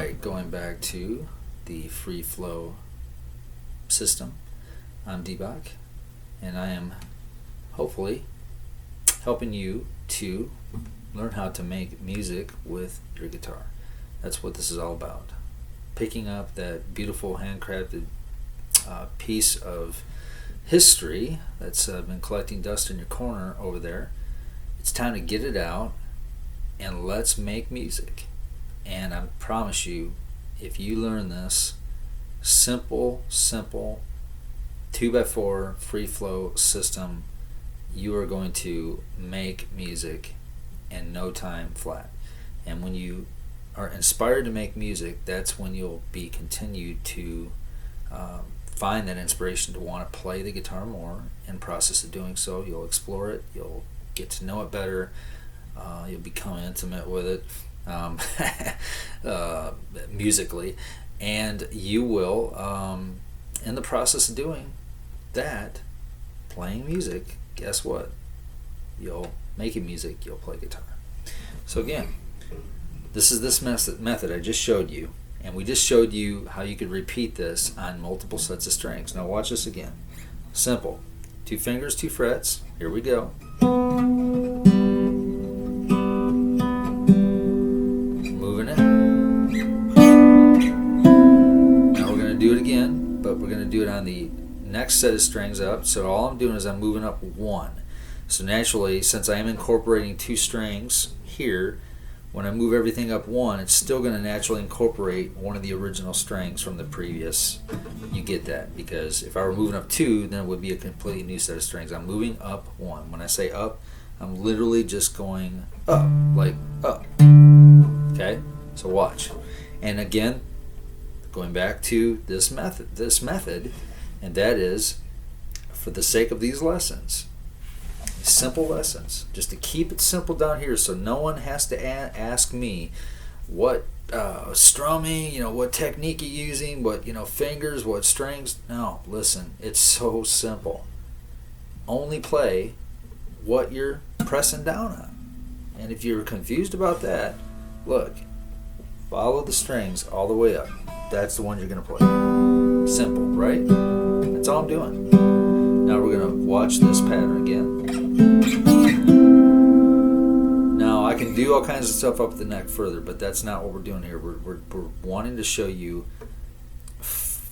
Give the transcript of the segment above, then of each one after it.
Alright, going back to the free flow system. I'm Deepak, and I am hopefully helping you to learn how to make music with your guitar. That's what this is all about. Picking up that beautiful handcrafted piece of history that's been collecting dust in your corner over there. It's time to get it out and let's make music. And I promise you, if you learn this simple 2x4 free flow system, you are going to make music in no time flat. And when you are inspired to make music, that's when you'll be continued to find that inspiration to want to play the guitar more. In process of doing so, you'll explore it, you'll get to know it better, you'll become intimate with it musically, and you will, in the process of doing that, playing music, guess what? You'll making music, you'll play guitar. So again, this is this method I just showed you, and we just showed you how you could repeat this on multiple sets of strings. Now watch this again. Simple. 2 fingers, 2 frets. Here we go. Moving it. Now we're going to do it again, but we're going to do it on the next set of strings up. So all I'm doing is I'm moving up 1. So naturally, since I am incorporating 2 strings here, when I move everything up 1, it's still going to naturally incorporate one of the original strings from the previous. You get that, because if I were moving up 2, then it would be a completely new set of strings. I'm moving up 1. When I say up, I'm literally just going up, like up. Okay? So watch. And again, going back to this method, and that is, for the sake of these lessons, simple lessons, just to keep it simple down here, so no one has to ask me what strumming, what technique you're using, what fingers, what strings. No, listen, it's so simple. Only play what you're pressing down on. And if you're confused about that, look, follow the strings all the way up. That's the one you're going to play. Simple, right? That's all I'm doing. Now we're going to watch this pattern again. Now I can do all kinds of stuff up the neck further, but that's not what we're doing here. We're wanting to show you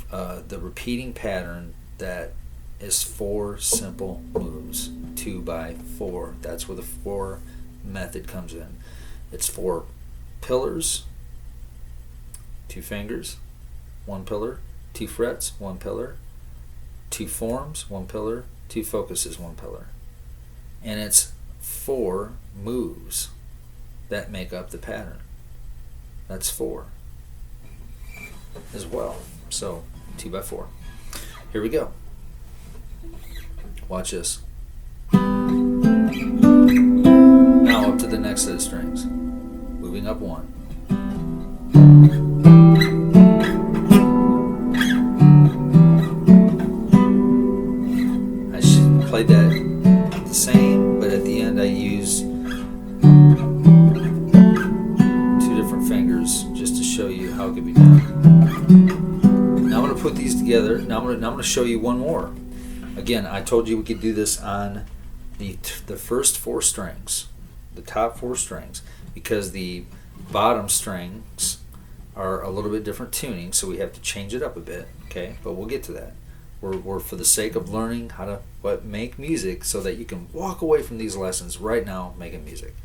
the repeating pattern that is 4 simple moves, 2x4. That's where the 4 method comes in. It's 4 pillars, 2 fingers, 1 pillar, 2 frets, 1 pillar, 2 forms, 1 pillar, 2 focuses, 1 pillar. And it's 4 moves that make up the pattern. That's 4 as well. So 2x4. Here we go. Watch this. Now up to the next set of strings. Moving up 1. I should play that the same, but at the end I use 2 different fingers just to show you how it can be done. Now I'm going to put these together. Now I'm going to show you one more. Again, I told you we could do this on the first 4 strings, the top 4 strings, because the bottom strings are a little bit different tuning, so we have to change it up a bit. Okay, but we'll get to that. We're for the sake of learning how to make music, so that you can walk away from these lessons right now making music.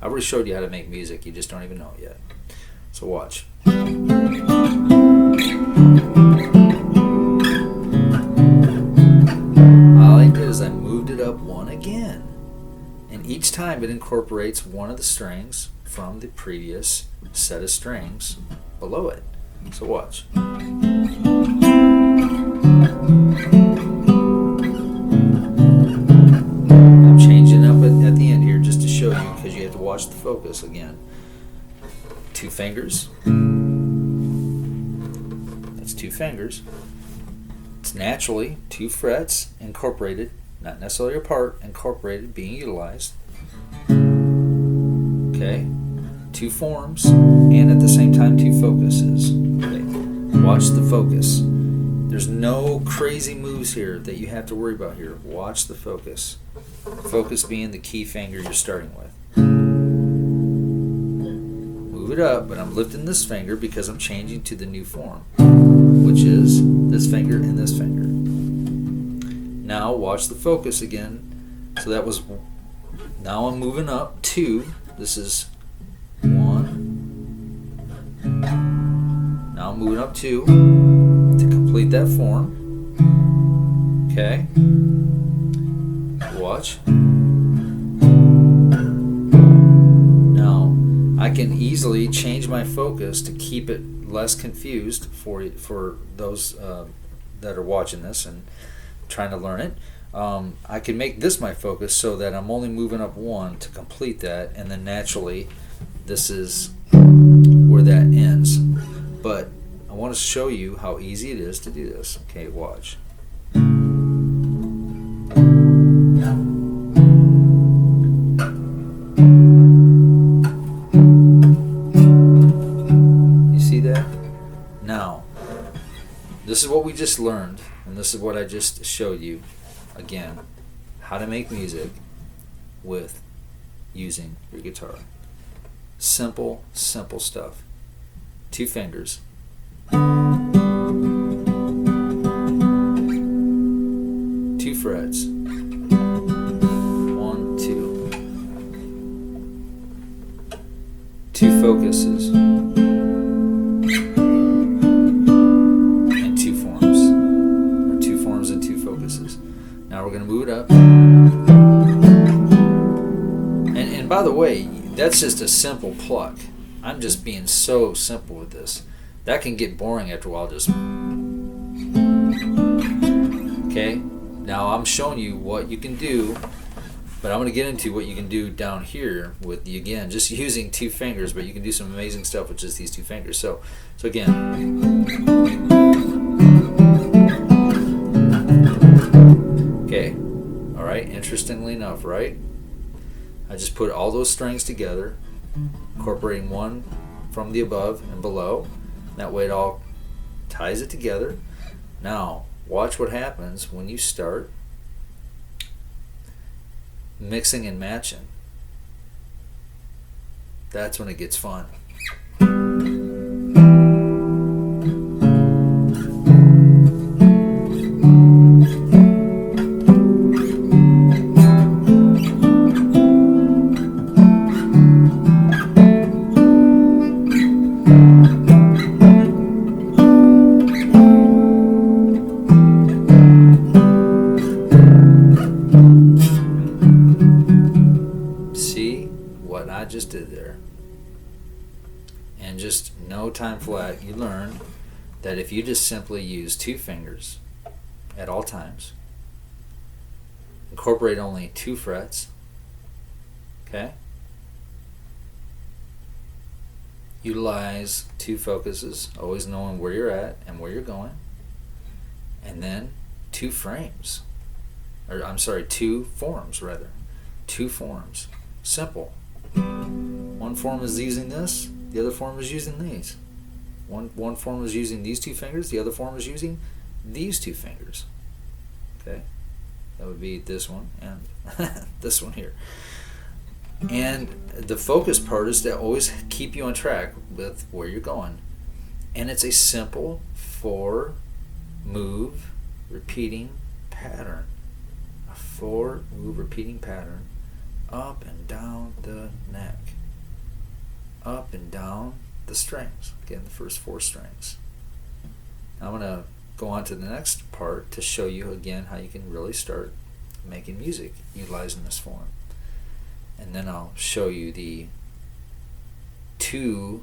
I already showed you how to make music, you just don't even know it yet. So watch. I like it is I moved it up 1 again, and each time it incorporates one of the strings from the previous set of strings below it. So watch. I'm changing up at the end here just to show you, because you have to watch the focus again. 2 fingers. That's 2 fingers. It's naturally 2 frets incorporated, not necessarily apart, incorporated, being utilized. Okay, 2 forms, and at the same time 2 focuses. Watch the focus. There's no crazy moves here that you have to worry about here. Watch the focus. Focus being the key finger you're starting with. Move it up, but I'm lifting this finger because I'm changing to the new form, which is this finger and this finger. Now watch the focus again. So that was, now I'm moving up 2. This is 1. Now I'm moving up 2 to complete that form. Okay. Watch. Now I can easily change my focus to keep it less confused for those that are watching this and trying to learn it. I can make this my focus so that I'm only moving up 1 to complete that, and then naturally this is where that ends. But I want to show you how easy it is to do this. Okay, watch. You see that? Now, this is what we just learned, and this is what I just showed you. Again, how to make music with using your guitar. Simple stuff. 2 fingers. 2 frets. 1, 2. 2 focuses. And 2 forms. Or 2 forms and 2 focuses. Now we're going to move it up. And by the way, that's just a simple pluck. I'm just being so simple with this. That can get boring after a while. Just okay. Now I'm showing you what you can do, but I'm going to get into what you can do down here with the, again, just using 2 fingers. But you can do some amazing stuff with just these 2 fingers. So again. Okay. All right. Interestingly enough, right? I just put all those strings together, incorporating one from the above and below. That way it all ties it together. Now, watch what happens when you start mixing and matching. That's when it gets fun. I just did there. And just no time flat, you learn that if you just simply use 2 fingers at all times, incorporate only 2 frets, okay? Utilize 2 focuses, always knowing where you're at and where you're going, and then 2 frames, or I'm sorry, 2 forms rather, 2 forms, simple. One form is using this, the other form is using these. One form is using these 2 fingers, the other form is using these 2 fingers. Okay? That would be this one and this one here. And the focus part is to always keep you on track with where you're going. And it's a simple 4 move repeating pattern. A 4 move repeating pattern. Up and down the neck. Up and down the strings. Again, the first 4 strings. Now I'm going to go on to the next part to show you again how you can really start making music utilizing this form. And then I'll show you the 2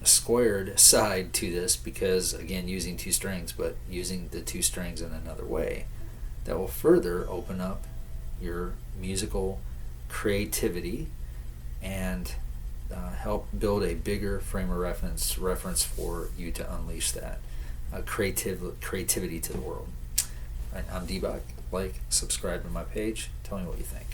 squared side to this, because again, using 2 strings, but using the 2 strings in another way that will further open up your musical creativity and help build a bigger frame of reference for you to unleash that creativity to the world. Right, I'm D-Bach. Like, subscribe to my page. Tell me what you think.